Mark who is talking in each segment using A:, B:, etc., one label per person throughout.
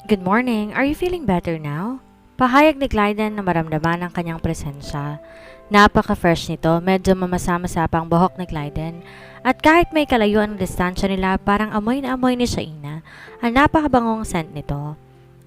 A: Good morning. Are you feeling better now? Pahayag ni Clyden na maramdaman ang kanyang presensya. Napaka-fresh nito, medyo mamasa-masa pang buhok ni Clyden. At kahit may kalayuan ang distansya nila, parang amoy na amoy ni Shaina ang napakabangong scent nito.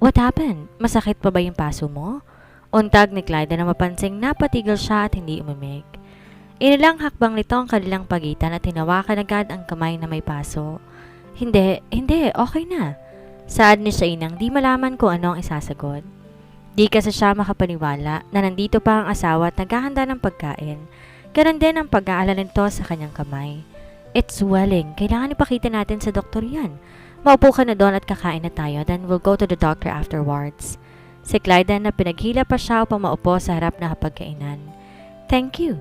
A: What happened? Masakit pa ba yung paso mo? Untag ni Clyden na mapansing napatigil siya at hindi umimik. Inilang hakbang nito ang kanilang pagitan at hinawakan agad ang kamay na may paso. Hindi, okay na. Saad ni Shainang di malaman kung ano ang isasagot. Di kasi siya makapaniwala na nandito pa ang asawa at naghahanda ng pagkain. Ganon din ang pag-aalala nito sa kanyang kamay. It's swelling. Kailangan ipakita natin sa doktor yan. Maupo ka na doon at kakain na tayo, then we'll go to the doctor afterwards. Si Clyden na pinaghila pa siya upang maupo sa harap na hapagkainan. Thank you.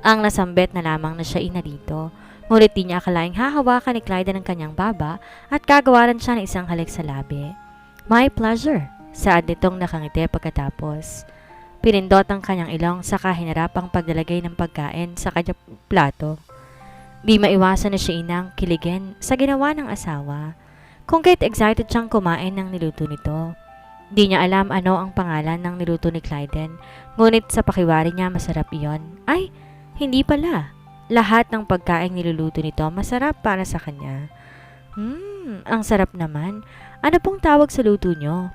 A: Ang nasambit na lamang na siya ina dito. Ngunit di niya akalaing hahawakan ni Clyden ang kanyang baba at gagawaran siya ng isang halik sa labi. My pleasure, saad nitong nakangiti pagkatapos. Pinindot ang kanyang ilong saka hinarap ang pagdalagay ng pagkain sa kanyang plato. Di maiwasan na siya inang kiligin sa ginawa ng asawa. Kung kahit excited siyang kumain ng niluto nito. Di niya alam ano ang pangalan ng niluto ni Clyden, ngunit sa pakiwari niya masarap iyon. Ay, hindi pala. Lahat ng pagkain niluluto nito masarap para sa kanya. Ang sarap naman. Ano pong tawag sa luto nyo?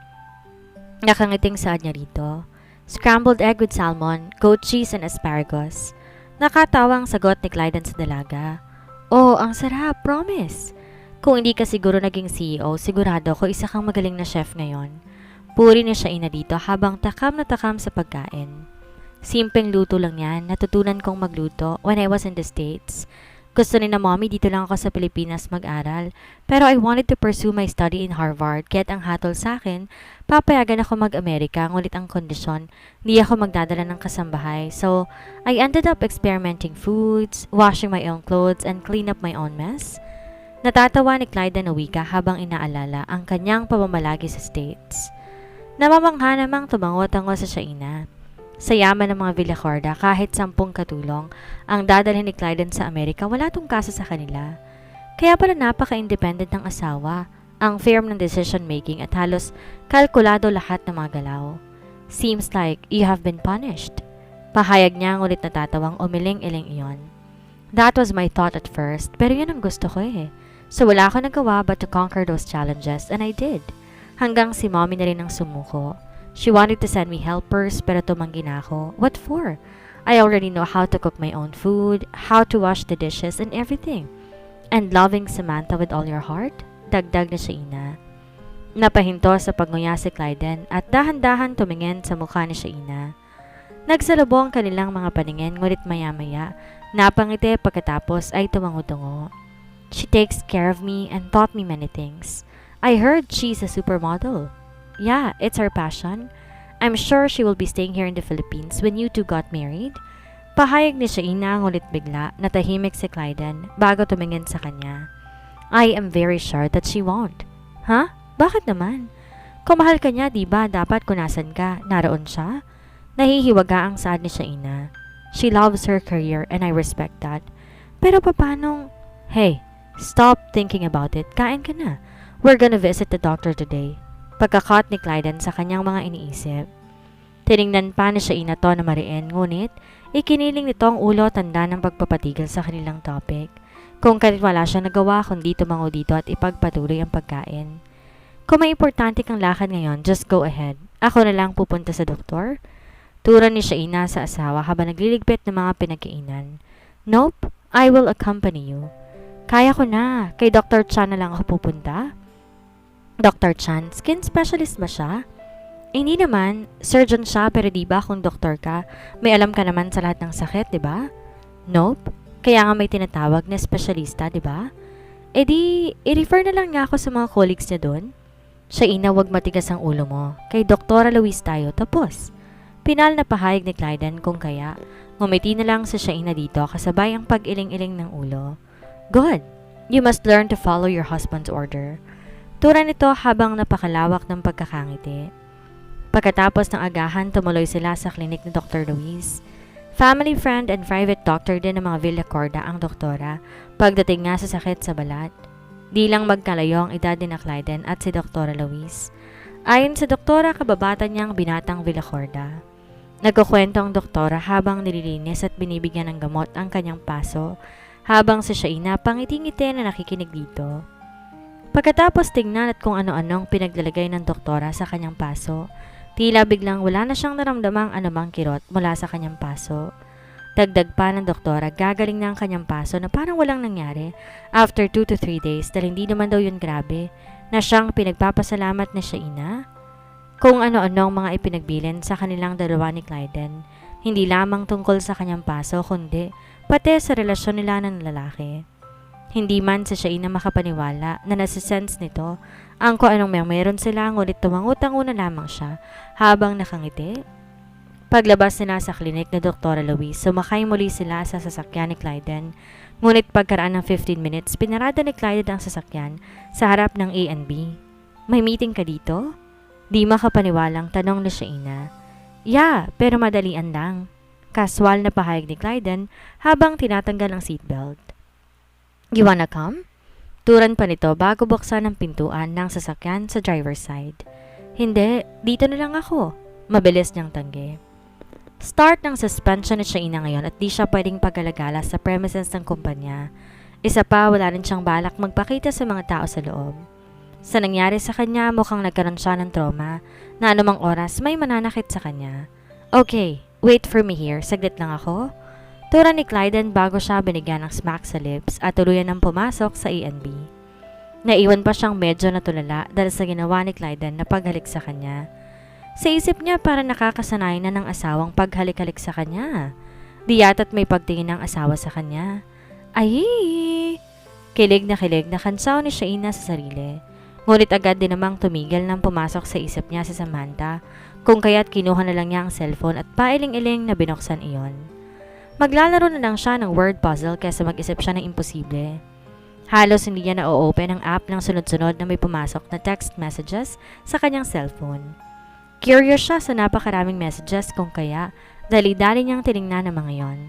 A: Nakangiting saad niya rito. Scrambled egg with salmon, goat cheese and asparagus. Nakatawang sagot ni Clyden sa dalaga. Oh, ang sarap, promise. Kung hindi ka siguro naging CEO, sigurado ko isa kang magaling na chef ngayon. Puri niya siya ina dito habang takam na takam sa pagkain. Simpleng luto lang yan, natutunan kong magluto when I was in the States. Gusto ni na mommy dito lang ako sa Pilipinas mag-aral, pero I wanted to pursue my study in Harvard, kaya't ang hatol sa akin, papayagan ako mag-Amerika, ngulit ang kondisyon, hindi ako magdadala ng kasambahay. So, I ended up experimenting foods, washing my own clothes, and clean up my own mess. Natatawa ni Clyden na wika habang inaalala ang kanyang pamamalagi sa States. Namamangha namang tumango-tango sa Shaina. Sa yaman ng mga Villacorda, kahit 10 katulong ang dadalhin ni Clyden sa Amerika, wala tong kaso sa kanila. Kaya pala napaka-independent ng asawa, ang firm ng decision making at halos kalkulado lahat ng mga galaw. Seems like you have been punished. Pahayag niya ngulit natatawang umiling-iling iyon. That was my thought at first, pero yun ang gusto ko eh. So wala ako nagawa but to conquer those challenges, and I did. Hanggang si mommy na rin ang sumuko. She wanted to send me helpers pero tumanggi na ako. What for? I already know how to cook my own food, how to wash the dishes and everything. And loving Samantha with all your heart? Dagdag na siya ina. Napahinto sa pagnguya si Clyden at dahan-dahan tumingin sa mukha ni Shaina. Nagsalubong kanilang mga paningin ngunit maya-maya, napangiti pagkatapos ay tumango-tungo. She takes care of me and taught me many things. I heard she's a supermodel. Yeah, it's her passion. I'm sure she will be staying here in the Philippines when you two got married. Pahayag ni Shaina ngulit bigla na tahimik si Clyden bago tumingin sa kanya. I am very sure that she won't. Huh? Bakit naman? Kung mahal ka niya, diba dapat kung nasan ka, naroon siya? Nahihiwaga ang saad ni Shaina. She loves her career and I respect that. Pero papanong... Hey, stop thinking about it. Kain ka na. We're gonna visit the doctor today. Pagkakat ni Clyden sa kanyang mga iniisip. Tiningnan pa ni Shaina to na mariin, ngunit ikiniling nito ang ulo tanda ng pagpapatigil sa kanilang topic. Kung kahit wala siya nagawa kundi tumango dito at ipagpatuloy ang pagkain. Kung may importante kang lakad ngayon, just go ahead. Ako na lang pupunta sa doktor. Turan ni Shaina sa asawa habang nagliligpit ng mga pinagkainan. Nope, I will accompany you. Kaya ko na, kay Dr. Chan na lang ako pupunta. Dr. Chan, skin specialist ba siya? Hindi naman, surgeon siya pero diba kung doktor ka, may alam ka naman sa lahat ng sakit, diba? Nope, kaya nga may tinatawag na specialista, diba? E di, i-refer na lang nga ako sa mga colleagues niya doon. Shaina, wag matigas ang ulo mo. Kay Dr. Luis tayo, tapos. Pinal na pahayag ni Clyden kung kaya, ngumiti na lang sa Shaina dito kasabay ang pag-iling-iling ng ulo. Good, you must learn to follow your husband's order. Tura nito habang napakalawak ng pagkakangiti. Pagkatapos ng agahan, tumuloy sila sa klinik ni Dr. Luis. Family friend and private doctor din ng mga Villacorda ang doktora pagdating nga sa sakit sa balat. Di lang magkalayo ang edad ni Clyden at si Dr. Luis. Ayon sa doktora, kababata niyang binatang Villacorda. Nagkukwento ang doktora habang nililinis at binibigyan ng gamot ang kanyang paso, habang si Shaina pangiti-ngiti na nakikinig dito. Pagkatapos tingnan at kung ano-anong pinaglalagay ng doktora sa kanyang paso, tila biglang wala na siyang naramdamang anumang kirot mula sa kanyang paso. Dagdag pa ng doktora, gagaling na ang kanyang paso na parang walang nangyari after 2 to 3 days dahil hindi naman daw yun grabe na siyang pinagpapasalamat na Shaina. Kung ano-anong mga ipinagbilin sa kanilang dalawa ni Clyden, hindi lamang tungkol sa kanyang paso kundi pati sa relasyon nila ng lalaki. Hindi man si Shaina makapaniwala na nasisense nito ang kung anong meron sila, ngunit tumangutango na lamang siya habang nakangiti. Paglabas nila sa klinik na Dr. Louise, sumakay muli sila sa sasakyan ni Clyden. Ngunit pagkaraan ng 15 minutes, pinarada ni Clyden ang sasakyan sa harap ng A&B. May meeting ka dito? Di makapaniwalang tanong ni Shaina. Yeah, pero madalian lang. Kaswal na pahayag ni Clyden habang tinatanggal ang seatbelt. You wanna come? Turan pa nito bago buksan ang pintuan ng sasakyan sa driver's side. Hindi, dito na lang ako. Mabilis niyang tanggi. Start ng suspension ni Shaina ngayon at di siya pwedeng pag-alagala sa premises ng kumpanya. Isa pa, wala rin siyang balak magpakita sa mga tao sa loob. Sa nangyari sa kanya, mukhang nagkaroon siya ng trauma na anumang oras may mananakit sa kanya. Okay, wait for me here. Saglit lang ako. Tura ni Clyden bago siya binigyan ng smack sa lips at tuluyan ng pumasok sa A&B. Naiwan pa siyang medyo natulala dahil sa ginawa ni Clyden na paghalik sa kanya. Sa isip niya para nakakasanay na ng asawang paghalik-halik sa kanya. Di yata't may pagtingin ng asawa sa kanya. Ay! Kilig na kansaw ni Shaina sa sarili. Ngunit agad din namang tumigil nang pumasok sa isip niya si Samantha, kung kaya't kinuha na lang niya ang cellphone at pailing-iling na binuksan iyon. Maglalaro na lang siya ng word puzzle kaysa mag-isip siya ng imposible. Halos hindi niya na-open ang app ng sunod-sunod na may pumasok na text messages sa kanyang cellphone. Curious siya sa napakaraming messages kung kaya dali-dali niyang tinignan ang mga yon.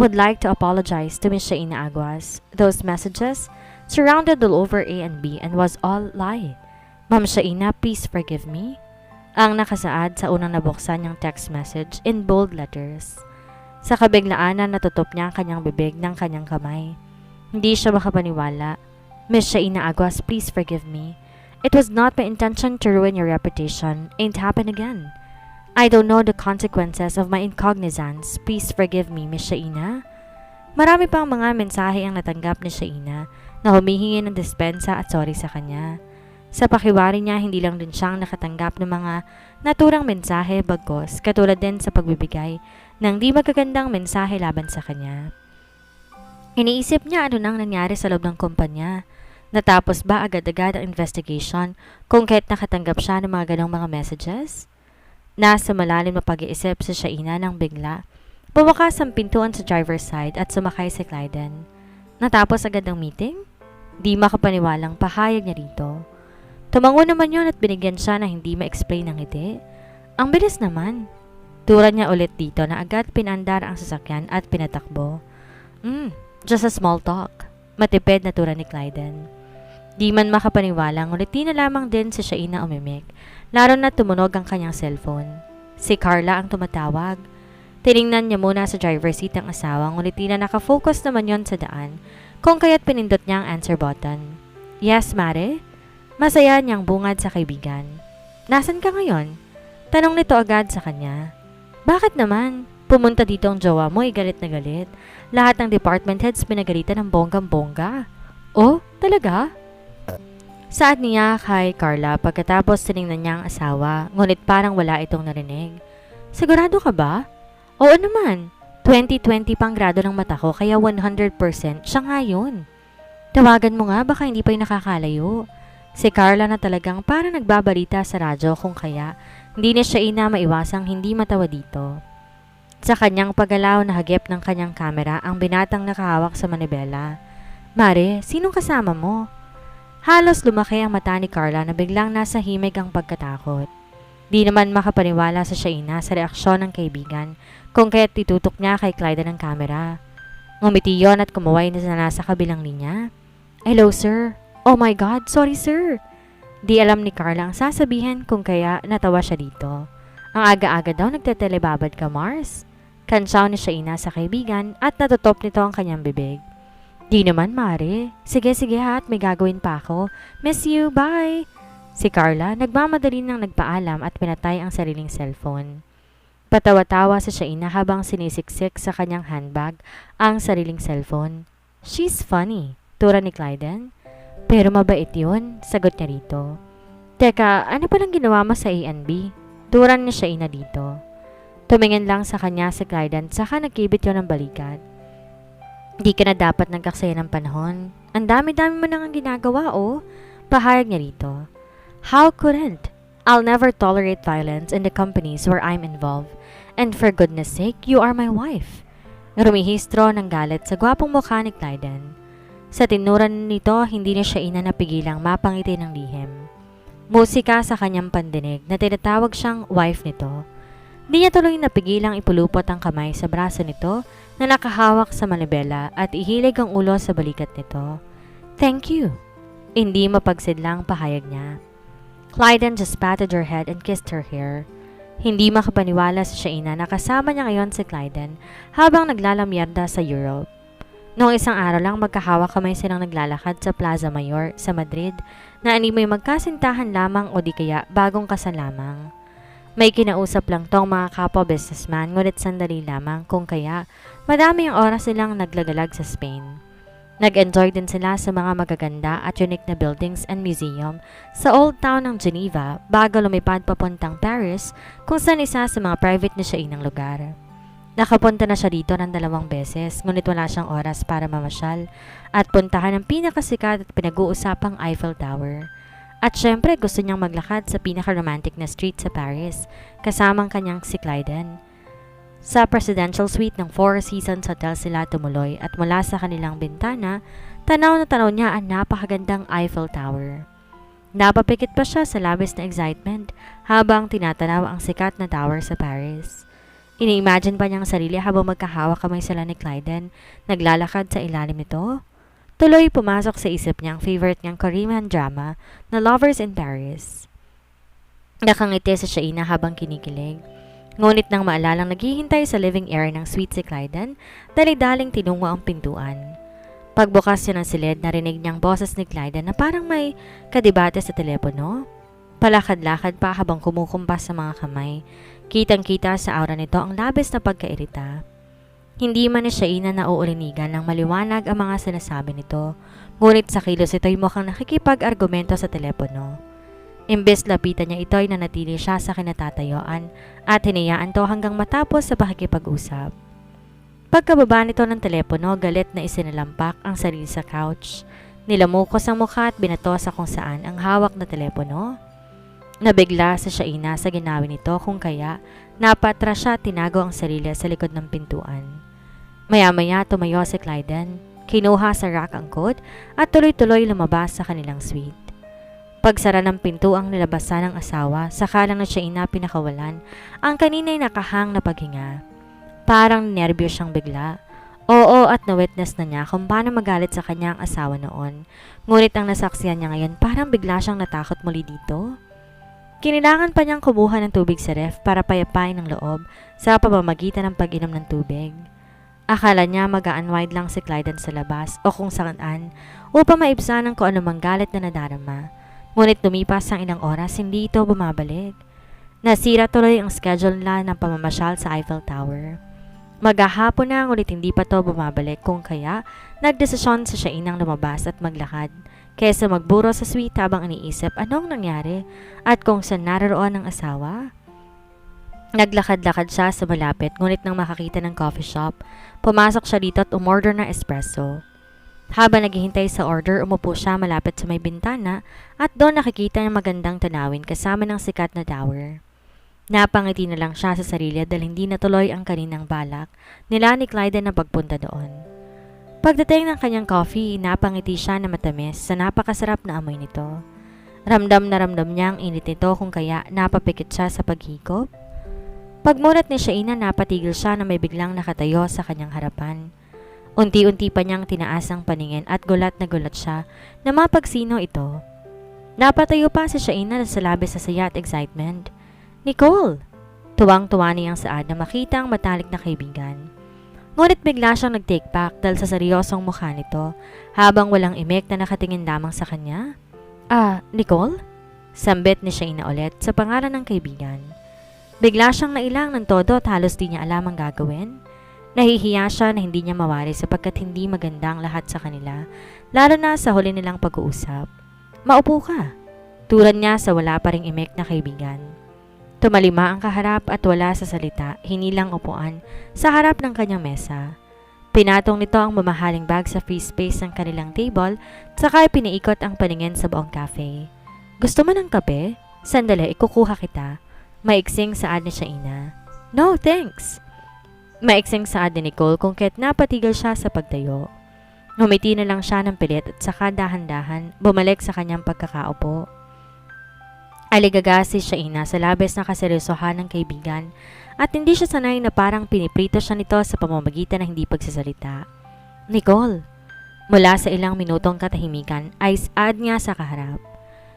A: Would like to apologize to Miss Shaina Aguas. Those messages surrounded all over A&B and was all lie. Ma'am Shaina, please forgive me. Ang nakasaad sa unang nabuksan niyang text message in bold letters. Sa kabiglaanan natutop niya ang kanyang bibig ng kanyang kamay. Hindi siya makapaniwala. Miss Shaina Aguas, please forgive me. It was not my intention to ruin your reputation. Ain't happen again. I don't know the consequences of my incognizance. Please forgive me, Miss Shaina. Marami pang mga mensahe ang natanggap ni Shaina na humihingi ng dispensa at sorry sa kanya. Sa pakiwari niya, hindi lang din siyang nakatanggap ng mga naturang mensahe bagkos, katulad din sa pagbibigay ng di magagandang mensahe laban sa kanya. Iniisip niya ano nang nangyari sa loob ng kumpanya. Natapos ba agad-agad ang investigation kung kahit nakatanggap siya ng mga ganong mga messages? Nasa malalim na pag-iisip si Shaina nang bigla. Bumakas ang pintuan sa driver's side at sumakay si Clyden. Natapos agad ang meeting? Di makapaniwalang pahayag niya rito. Tumango naman yon at binigyan siya na hindi ma-explain ng ngiti. Ang bilis naman. Turan niya ulit dito na agad pinandar ang sasakyan at pinatakbo. Just a small talk. Matipid na turan ni Clyden. Di man makapaniwala, ngunit di na lamang din si Shaina umimik, lalo na tumunog ang kanyang cellphone. Si Carla ang tumatawag. Tiningnan niya muna sa driver's seat ang asawa, ngunit di na nakafocus naman yon sa daan, kung kaya't pinindot niya ang answer button. Yes, Mare? Masaya niyang bungad sa kaibigan. Nasaan ka ngayon? Tanong nito agad sa kanya. Bakit naman? Pumunta dito ang jowa mo, galit na galit. Lahat ng department heads pinagalitan ng bonggang-bongga. Oh, talaga? Saad niya kay Carla pagkatapos tiningnan niya ang asawa, ngunit parang wala itong narinig. Sigurado ka ba? Oo naman. 20/20 pang grado ng mata ko kaya 100% siya nga yun. Tawagan mo nga baka hindi pa yung nakakalayo. Si Carla na talagang parang nagbabalita sa radyo kung kaya hindi na siya maiwasang hindi matawa dito. Sa kanyang paggalaw na hagip ng kanyang kamera ang binatang nakahawak sa manibela. Mare, sinong kasama mo? Halos lumaki ang mata ni Carla na biglang nasa himig ang pagkatakot. Di naman makapaniwala sa Shaina sa reaksyon ng kaibigan kung kaya't titutok niya kay Clyden ang kamera. Ngumiti yon at kumuway na nasa kabilang linya. Hello sir. Oh my God, sorry sir. Di alam ni Carla ang sasabihin kung kaya natawa siya dito. Ang aga-aga daw nagtetelebabad ka, Mars. Kansaw ni Shaina sa kaibigan at natutop nito ang kanyang bibig. Di naman, Mare. Sige ha at may gagawin pa ako. Miss you, bye! Si Carla nagmamadali nang nagpaalam at pinatay ang sariling cellphone. Patawa-tawa si Shaina habang sinisiksik sa kanyang handbag ang sariling cellphone. She's funny, tura ni Clyden. Pero mabait yun, sagot niya dito. Teka, ano palang ginawa mo sa A&B? Turan ni Shaina dito. Tumingin lang sa kanya si Clyden saka nagkibit yun ng balikat. Di ka na dapat nagkaksaya ng panahon. Ang dami-dami mo nang ginagawa, oh. Pahayag niya dito. How couldn't? I'll never tolerate violence in the companies where I'm involved. And for goodness sake, you are my wife. Rumihistro ng galit sa gwapong mukha ni Clyden. Sa tinuran nito, hindi na siya napigilang mapangiti ng lihim. Musika sa kanyang pandinig na tinatawag siyang wife nito. Di niya tuloy napigilang ipulupot ang kamay sa braso nito na nakahawak sa manibela at ihilig ang ulo sa balikat nito. Thank you. Hindi mapagsidlang pahayag niya. Clyden just patted her head and kissed her hair. Hindi makapaniwala si Shaina na kasama niya ngayon si Clyden habang naglalamyerda sa Europe. Noong isang araw lang magkahawak kamay silang naglalakad sa Plaza Mayor sa Madrid na animoy magkasintahan lamang o di kaya bagong kasal lamang. May kinausap lang tong mga kapwa businessman ngunit sandali lamang kung kaya madami ang oras silang naglagalag sa Spain. Nag-enjoy din sila sa mga magaganda at unique na buildings and museum sa Old Town ng Geneva bago lumipad papuntang Paris kung saan isa sa mga private na siya inang lugar. Nakapunta na siya dito ng 2 beses ngunit wala siyang oras para mamasyal at puntahan ang pinakasikat at pinag-uusapang Eiffel Tower. At syempre gusto niyang maglakad sa pinaka-romantic na street sa Paris kasamang kanyang si Clyden. Sa presidential suite ng Four Seasons Hotel sila tumuloy at mula sa kanilang bintana, tanaw na tanaw niya ang napakagandang Eiffel Tower. Napapikit pa siya sa labis na excitement habang tinatanaw ang sikat na tower sa Paris. Ini-imagine pa niyang sarili habang magkahawak kamay sila ni Clyden, naglalakad sa ilalim nito. Tuloy pumasok sa isip niya ang favorite niyang Korean drama na Lovers in Paris. Nakangiti sa Shaina habang kinikilig. Ngunit nang maalalang naghihintay sa living area ng suite si Clyden, dali-daling tinungo ang pintuan. Pagbukas niya ng silid, narinig niyang boses ni Clyden na parang may kadibate sa telepono. Palakad-lakad pa habang kumukumpas sa mga kamay. Kitang-kita sa aura nito ang labis na pagkairita. Hindi man ni Shaina nauulinigan ng maliwanag ang mga sinasabi nito, ngunit sa kilos ito'y mukhang nakikipag-argumento sa telepono. Imbes lapitan niya ito'y nanatili siya sa kinatatayuan at hinayaan to hanggang matapos sa pakikipag-usap. Pagkababa nito ng telepono, galit na isinalampak ang sarili sa couch. Nilamukos ang mukha at binato sa kung saan ang hawak na telepono. Nabigla sa Shaina sa ginawi nito kung kaya napatras siya at tinago ang sarili sa likod ng pintuan. Maya-maya tumayo si Clyden, kinuha sa rack ang coat at tuloy-tuloy lumabas sa kanilang suite. Pagsara ng pinto ang nilabasan ng asawa, saka lang na Shaina pinakawalan ang kanina'y nakahang na paghinga. Parang nervyos siyang bigla. Oo at na-witness na niya kung paano magalit sa kanya ang asawa noon. Ngunit ang nasaksiyan niya ngayon parang bigla siyang natakot muli dito. Kinilangan pa niyang kumuha ng tubig sa ref para payapain ang loob sa pamamagitan ng pag-inom ng tubig. Akala niya mag-a-unwind lang si Clyden sa labas o kung saan upang maibsan ang kung anumang galit na nadarama. Ngunit lumipas ang ilang oras, hindi ito bumabalik. Nasira tuloy ang schedule nila ng pamamasyal sa Eiffel Tower. Maghahapon na ngunit hindi pa to bumabalik kung kaya nagdesisyon sa Shainang lumabas at maglakad kaysa magburo sa suite habang iniisip anong nangyari at kung saan naroon ang asawa. Naglakad-lakad siya sa malapit ngunit nang makakita ng coffee shop, pumasok siya dito at umorder ng espresso. Habang naghihintay sa order, umupo siya malapit sa may bintana at doon nakikita ng magandang tanawin kasama ng sikat na tower. Napangiti na lang siya sa sarili dahil hindi natuloy ang kaninang balak nila ni Clyden na pagpunta doon. Pagdating ng kanyang coffee, napangiti siya na matamis sa napakasarap na amoy nito. Ramdam na ramdam niya ang init nito kung kaya napapikit siya sa paghikop. Pagmulat ni Shaina, napatigil siya na may biglang nakatayo sa kanyang harapan. Unti-unti pa niyang tinaas ang paningin at gulat na gulat siya na mapagsino ito. Napatayo pa si Shaina na sa labis sa saya at excitement. Nicole! Tuwang-tuwa niyang saad na makita ang matalik na kaibigan. Ngunit bigla siyang nag-take back dahil sa seryosong mukha nito habang walang imik na nakatingin lamang sa kanya. Nicole? Sambit ni Shaina ulit sa pangalan ng kaibigan. Bigla siyang nailang ng todo at halos di niya alam ang gagawin. Nahihiya siya na hindi niya mawari sapagkat hindi maganda ang lahat sa kanila, lalo na sa huli nilang pag-uusap. Maupo ka. Turan niya sa wala pa ring imik na kaibigan. Tumalima ang kaharap at wala sa salita, hinilang upuan sa harap ng kanyang mesa. Pinatong nito ang mamahaling bag sa free space ng kanilang table at saka piniikot ang paningin sa buong cafe. Gusto mo ng kape? Sandali, ikukuha kita. Maiksing saad ni Shaina. No, thanks. Maiksing saad ni Nicole kung kaya't napatigil siya sa pagtayo. Ngumiti na lang siya ng pilit at saka dahan-dahan bumalik sa kanyang pagkakaupo. Aligaga si Shaina sa labis na kaseryosohan ng kaibigan at hindi siya sanay na parang piniprito siya nito sa pamamagitan ng hindi pagsasalita. Nicole! Mula sa ilang minutong katahimikan ay saad niya sa kaharap.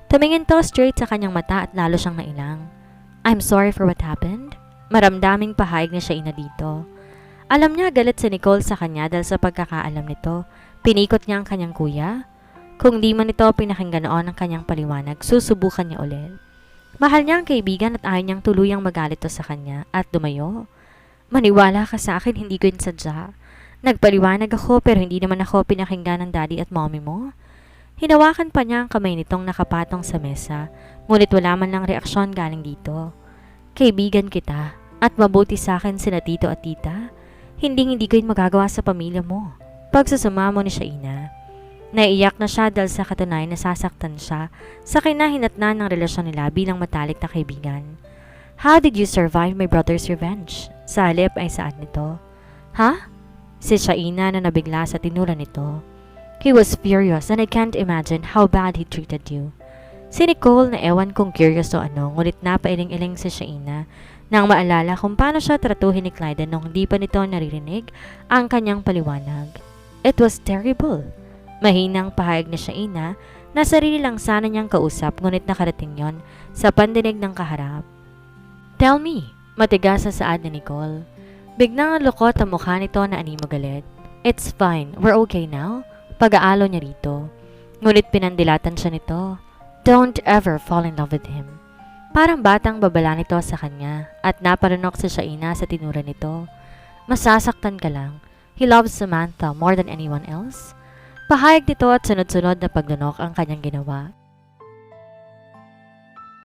A: Tumingin to straight sa kanyang mata at lalo siyang nailang. I'm sorry for what happened. Maramdaming pahayag ni Shaina dito. Alam niya galit si Nicole sa kanya dahil sa pagkakaalam nito. Pinikot niya ang kanyang kuya. Kung di man ito pinakinggan noon ang kanyang paliwanag, susubukan niya ulit. Mahal niya ang kaibigan at ayaw niyang tuluyang magalit to sa kanya at dumayo. Maniwala ka sa akin, hindi ko yun sadya. Nagpaliwanag ako pero hindi naman ako pinakinggan ng daddy at mommy mo. Hinawakan pa niya ang kamay nitong nakapatong sa mesa, ngunit wala man lang reaksyon galing dito. Kaibigan kita at mabuti sa akin sina tito at tita. Hindi ko yun magagawa sa pamilya mo. Pagsusuma mo ni Shaina. Naiiyak na siya dahil sa katunayan na sasaktan siya sa kinahinatnan ng relasyon nila bilang matalik na kaibigan. How did you survive my brother's revenge? Sa halip ay saad nito. Ha? Si Shaina na nabigla sa tinura nito. He was furious and I can't imagine how bad he treated you. Si Nicole na ewan kung curious o ano, ngunit napailing-iling si Shaina nang maalala kung paano siya tratuhin ni Clyden nung hindi pa nito naririnig ang kanyang paliwanag. It was terrible. Mahinang pahayag ni Shaina na sarili lang sana niyang kausap ngunit nakarating yon sa pandinig ng kaharap. Tell me, matigas sa saad ni Nicole. Biglang lukot ang mukha nito na animo galit. It's fine, we're okay now. Pag-aalo niya rito. Ngunit pinandilatan siya nito. Don't ever fall in love with him. Parang batang babala nito sa kanya at naparunok si Shaina sa tinura nito. Masasaktan ka lang. He loves Samantha more than anyone else. Pahayag nito at sunod-sunod na paglunok ang kanyang ginawa.